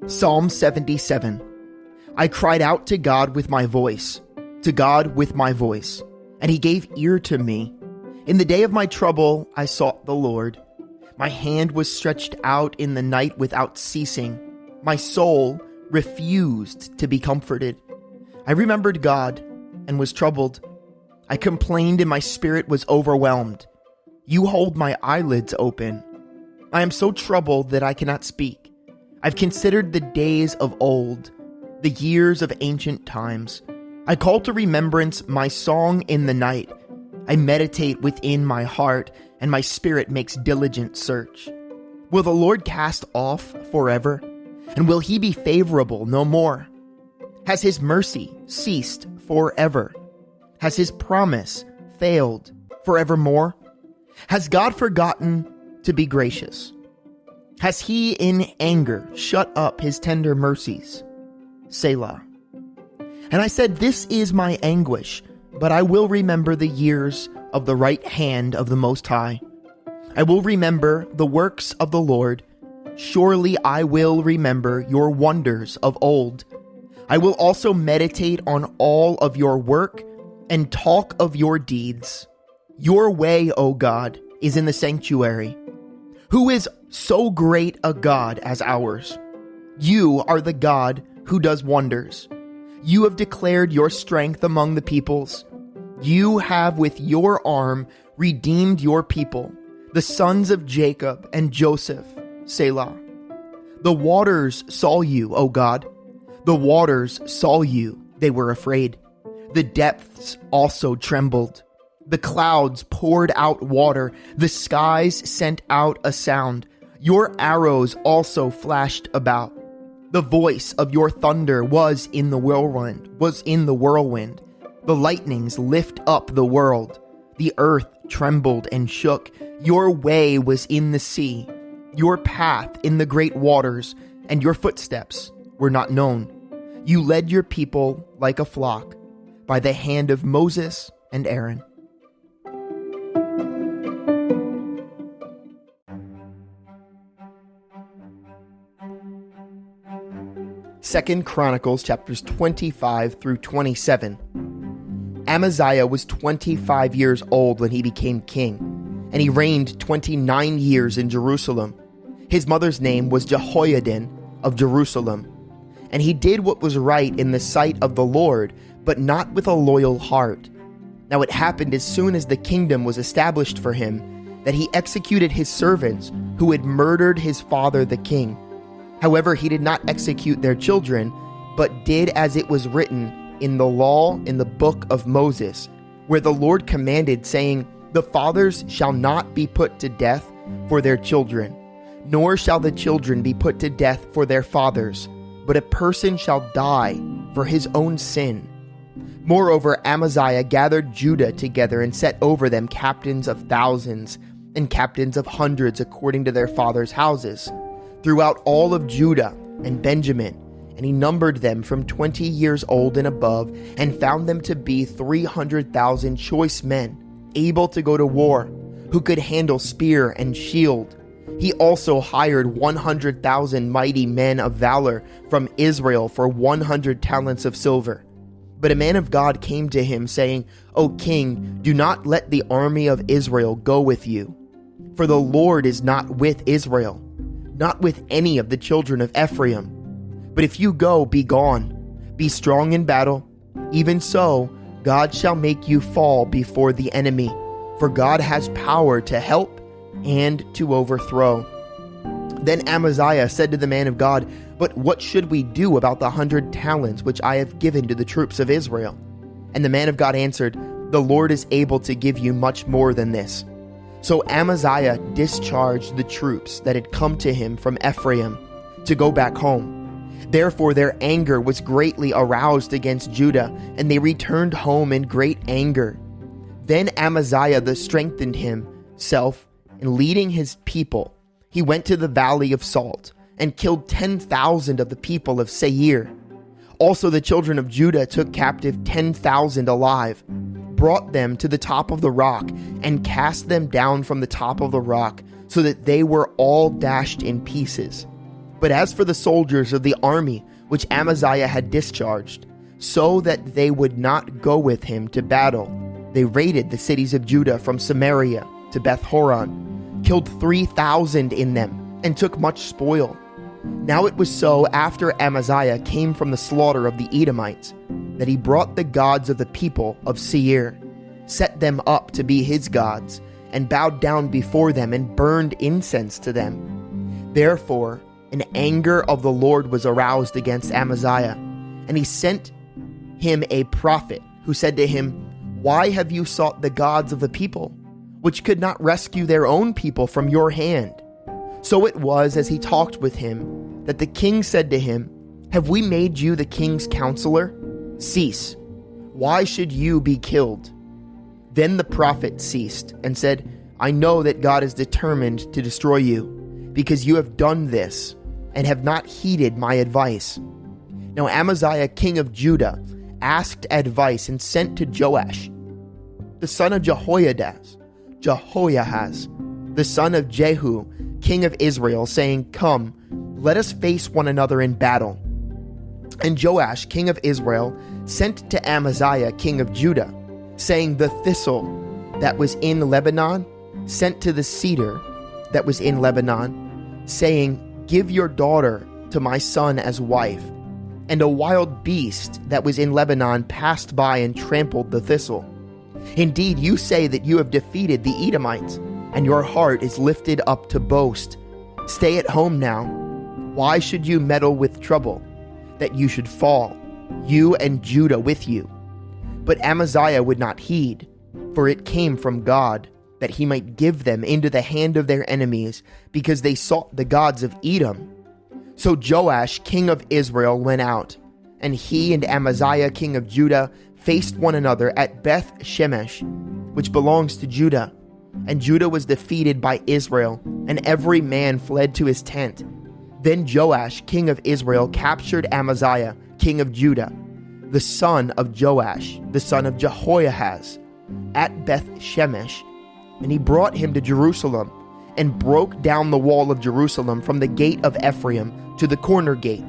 Psalm 77. I cried out to God with my voice, and he gave ear to me. In the day of my trouble, I sought the Lord. My hand was stretched out in the night without ceasing. My soul refused to be comforted. I remembered God and was troubled. I complained and my spirit was overwhelmed. You hold my eyelids open. I am so troubled that I cannot speak. I've considered the days of old, the years of ancient times. I call to remembrance my song in the night. I meditate within my heart, and my spirit makes diligent search. Will the Lord cast off forever? And will he be favorable no more? Has his mercy ceased forever? Has his promise failed forevermore? Has God forgotten to be gracious? Has he in anger shut up his tender mercies? Selah. And I said, this is my anguish, but I will remember the years of the right hand of the Most High. I will remember the works of the Lord. Surely I will remember your wonders of old. I will also meditate on all of your work and talk of your deeds. Your way, O God, is in the sanctuary. Who is so great a God as ours? You are the God who does wonders. You have declared your strength among the peoples. You have with your arm redeemed your people, the sons of Jacob and Joseph. Selah. The waters saw you, O God. The waters saw you. They were afraid. The depths also trembled. The clouds poured out water. The skies sent out a sound. Your arrows also flashed about. The voice of your thunder was in the whirlwind. The lightnings lift up the world. The earth trembled and shook. Your way was in the sea, your path in the great waters, and your footsteps were not known. You led your people like a flock by the hand of Moses and Aaron. Second Chronicles chapters 25 through 27. Amaziah was 25 years old when he became king, and he reigned 29 years in Jerusalem. His mother's name was Jehoiadin of Jerusalem. And he did what was right in the sight of the Lord, but not with a loyal heart. Now it happened as soon as the kingdom was established for him, that he executed his servants who had murdered his father the king. However, he did not execute their children, but did as it was written in the law in the book of Moses, where the Lord commanded, saying, the fathers shall not be put to death for their children, nor shall the children be put to death for their fathers, but a person shall die for his own sin. Moreover, Amaziah gathered Judah together and set over them captains of thousands and captains of hundreds according to their fathers' houses, throughout all of Judah and Benjamin, and he numbered them from 20 years old and above, and found them to be 300,000 choice men, able to go to war, who could handle spear and shield. He also hired 100,000 mighty men of valor from Israel for 100 talents of silver. But a man of God came to him, saying, O king, do not let the army of Israel go with you. For the Lord is not with Israel, not with any of the children of Ephraim. But if you go, be gone. Be strong in battle. Even so, God shall make you fall before the enemy, for God has power to help and to overthrow. Then Amaziah said to the man of God, But what should we do about the 100 talents which I have given to the troops of Israel? And the man of God answered, The Lord is able to give you much more than this. So Amaziah discharged the troops that had come to him from Ephraim to go back home. Therefore their anger was greatly aroused against Judah, and they returned home in great anger. Then Amaziah strengthened himself, and leading his people, he went to the valley of Salt, and killed 10,000 of the people of Seir. Also the children of Judah took captive 10,000 alive, brought them to the top of the rock and cast them down from the top of the rock, so that they were all dashed in pieces. But as for the soldiers of the army which Amaziah had discharged, so that they would not go with him to battle, they raided the cities of Judah from Samaria to Beth-horon, killed 3,000 in them, and took much spoil. Now it was so, after Amaziah came from the slaughter of the Edomites, that he brought the gods of the people of Seir, set them up to be his gods, and bowed down before them and burned incense to them. Therefore an anger of the Lord was aroused against Amaziah, and he sent him a prophet who said to him, "Why have you sought the gods of the people, which could not rescue their own people from your hand?" So it was, as he talked with him, that the king said to him, "Have we made you the king's counselor? Cease. Why should you be killed?" Then the prophet ceased and said, "I know that God is determined to destroy you, because you have done this and have not heeded my advice." Now Amaziah, king of Judah, asked advice and sent to Joash, the son of Jehoahaz, the son of Jehu, king of Israel, saying, "Come, let us face one another in battle." And Joash, king of Israel, sent to Amaziah, king of Judah, saying, "The thistle that was in Lebanon sent to the cedar that was in Lebanon, saying, 'Give your daughter to my son as wife.' And a wild beast that was in Lebanon passed by and trampled the thistle. Indeed, you say that you have defeated the Edomites, and your heart is lifted up to boast. Stay at home now. Why should you meddle with trouble, that you should fall, you and Judah with you?" But Amaziah would not heed, for it came from God, that he might give them into the hand of their enemies, because they sought the gods of Edom. So Joash, king of Israel, went out, and he and Amaziah, king of Judah, faced one another at Beth Shemesh, which belongs to Judah. And Judah was defeated by Israel, and every man fled to his tent. Then Joash, king of Israel, captured Amaziah, king of Judah, the son of Joash, the son of Jehoahaz, at Beth Shemesh, and he brought him to Jerusalem, and broke down the wall of Jerusalem from the gate of Ephraim to the corner gate,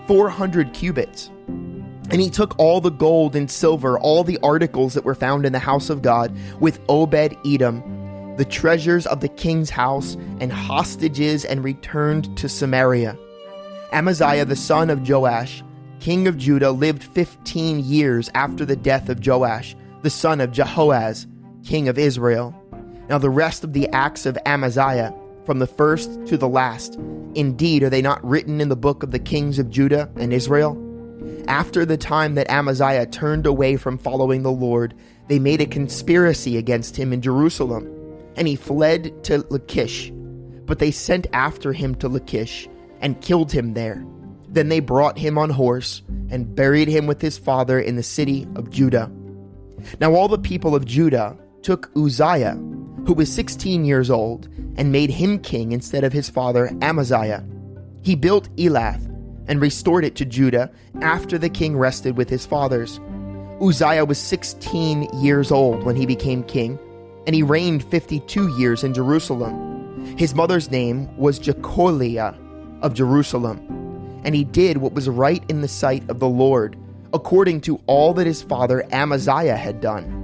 400 cubits. And he took all the gold and silver, all the articles that were found in the house of God, with Obed-Edom, the treasures of the king's house, and hostages, and returned to Samaria. Amaziah, the son of Joash, king of Judah, lived 15 years after the death of Joash, the son of Jehoahaz, king of Israel. Now the rest of the acts of Amaziah, from the first to the last, indeed, are they not written in the book of the kings of Judah and Israel? After the time that Amaziah turned away from following the Lord, they made a conspiracy against him in Jerusalem, and he fled to Lachish. But they sent after him to Lachish and killed him there. Then they brought him on horse and buried him with his father in the city of Judah. Now all the people of Judah took Uzziah, who was 16 years old, and made him king instead of his father Amaziah. He built Elath and restored it to Judah after the king rested with his fathers. Uzziah was 16 years old when he became king, and he reigned 52 years in Jerusalem. His mother's name was Jecholiah of Jerusalem, and he did what was right in the sight of the Lord, according to all that his father Amaziah had done.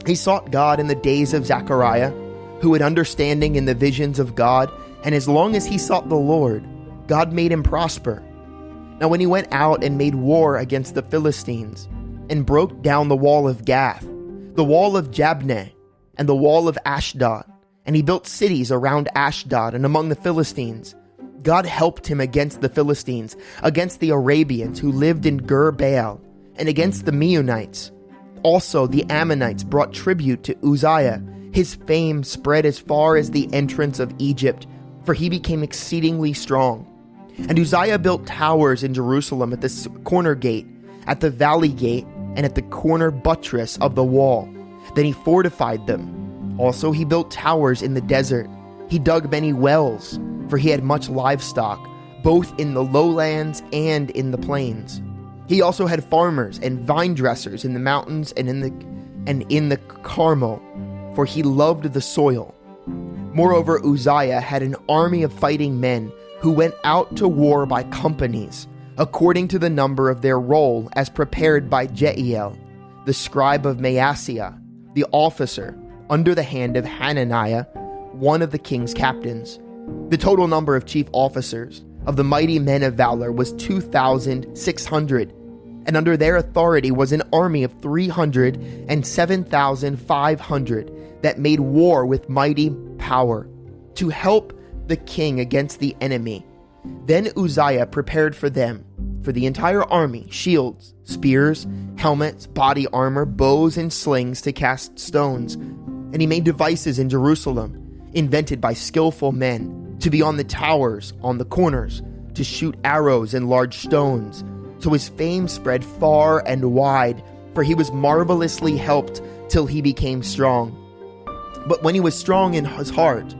He sought God in the days of Zechariah, who had understanding in the visions of God, and as long as he sought the Lord, God made him prosper. Now when he went out and made war against the Philistines, and broke down the wall of Gath, the wall of Jabneh, and the wall of Ashdod, and he built cities around Ashdod and among the Philistines, God helped him against the Philistines, against the Arabians who lived in Gur-baal, and against the Meunites. Also the Ammonites brought tribute to Uzziah. His fame spread as far as the entrance of Egypt, for he became exceedingly strong. And Uzziah built towers in Jerusalem at the corner gate, at the valley gate, and at the corner buttress of the wall. Then he fortified them. Also he built towers in the desert. He dug many wells, for he had much livestock, both in the lowlands and in the plains. He also had farmers and vine dressers in the mountains and in the and in the Carmel, for he loved the soil. Moreover, Uzziah had an army of fighting men who went out to war by companies, according to the number of their roll, as prepared by Jeiel, the scribe of Maaseiah, the officer, under the hand of Hananiah, one of the king's captains. The total number of chief officers of the mighty men of valor was 2,600, and under their authority was an army of 307,500 that made war with mighty power to help the king against the enemy. Then Uzziah prepared for them, for the entire army, shields, spears, helmets, body armor, bows, and slings to cast stones. And he made devices in Jerusalem, invented by skillful men, to be on the towers, on the corners, to shoot arrows and large stones. So his fame spread far and wide, for he was marvelously helped till he became strong. But when he was strong in his heart,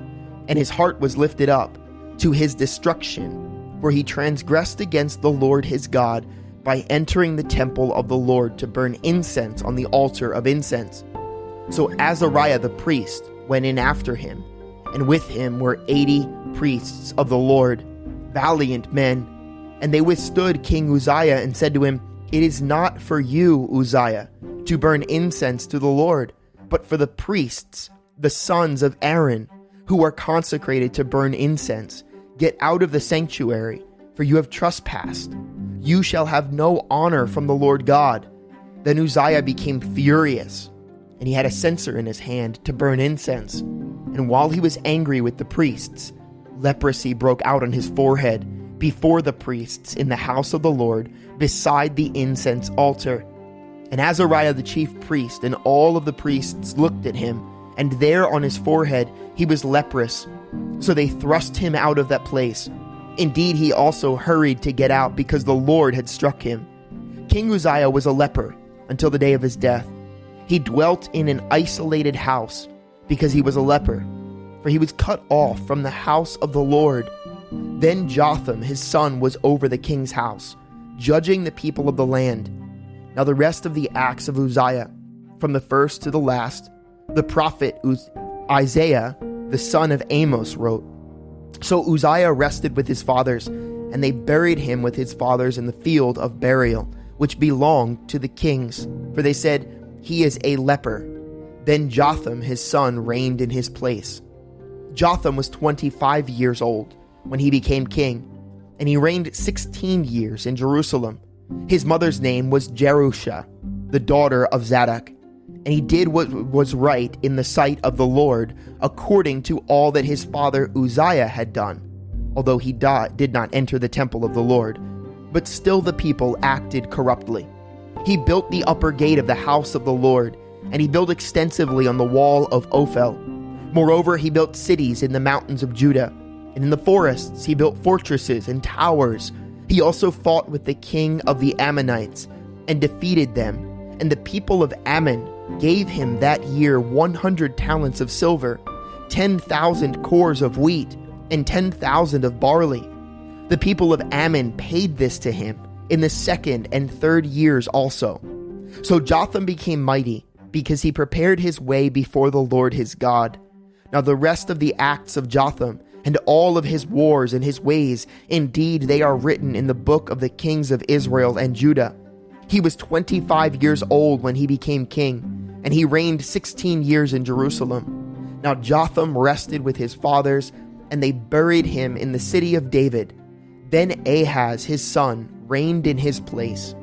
and his heart was lifted up to his destruction, for he transgressed against the Lord his God by entering the temple of the Lord to burn incense on the altar of incense. So Azariah the priest went in after him, and with him were 80 priests of the Lord, valiant men. And they withstood King Uzziah and said to him, "It is not for you, Uzziah, to burn incense to the Lord, but for the priests, the sons of Aaron, who are consecrated to burn incense. Get out of the sanctuary, for you have trespassed. You shall have no honor from the Lord God." Then Uzziah became furious, and he had a censer in his hand to burn incense. And while he was angry with the priests, leprosy broke out on his forehead before the priests in the house of the Lord, beside the incense altar. And Azariah the chief priest and all of the priests looked at him, and there on his forehead he was leprous. So they thrust him out of that place. Indeed, he also hurried to get out, because the Lord had struck him. King Uzziah was a leper until the day of his death. He dwelt in an isolated house, because he was a leper, for he was cut off from the house of the Lord. Then Jotham his son was over the king's house, judging the people of the land. Now the rest of the acts of Uzziah, from the first to the last, the prophet Isaiah the son of Amos wrote. So Uzziah rested with his fathers, and they buried him with his fathers in the field of burial, which belonged to the kings, for they said, "He is a leper." Then Jotham his son reigned in his place. Jotham was 25 years old when he became king, and he reigned 16 years in Jerusalem. His mother's name was Jerusha, the daughter of Zadok. And he did what was right in the sight of the Lord, according to all that his father Uzziah had done, although he did not enter the temple of the Lord. But still the people acted corruptly. He built the upper gate of the house of the Lord, and he built extensively on the wall of Ophel. Moreover, he built cities in the mountains of Judah, and in the forests he built fortresses and towers. He also fought with the king of the Ammonites, and defeated them, and the people of Ammon gave him that year 100 talents of silver, 10,000 cores of wheat, and 10,000 of barley. The people of Ammon paid this to him in the second and third years also. So Jotham became mighty, because he prepared his way before the Lord his God. Now the rest of the acts of Jotham, and all of his wars and his ways, indeed they are written in the book of the kings of Israel and Judah. He was 25 years old when he became king, and he reigned 16 years in Jerusalem. Now Jotham rested with his fathers, and they buried him in the city of David. Then Ahaz his son reigned in his place.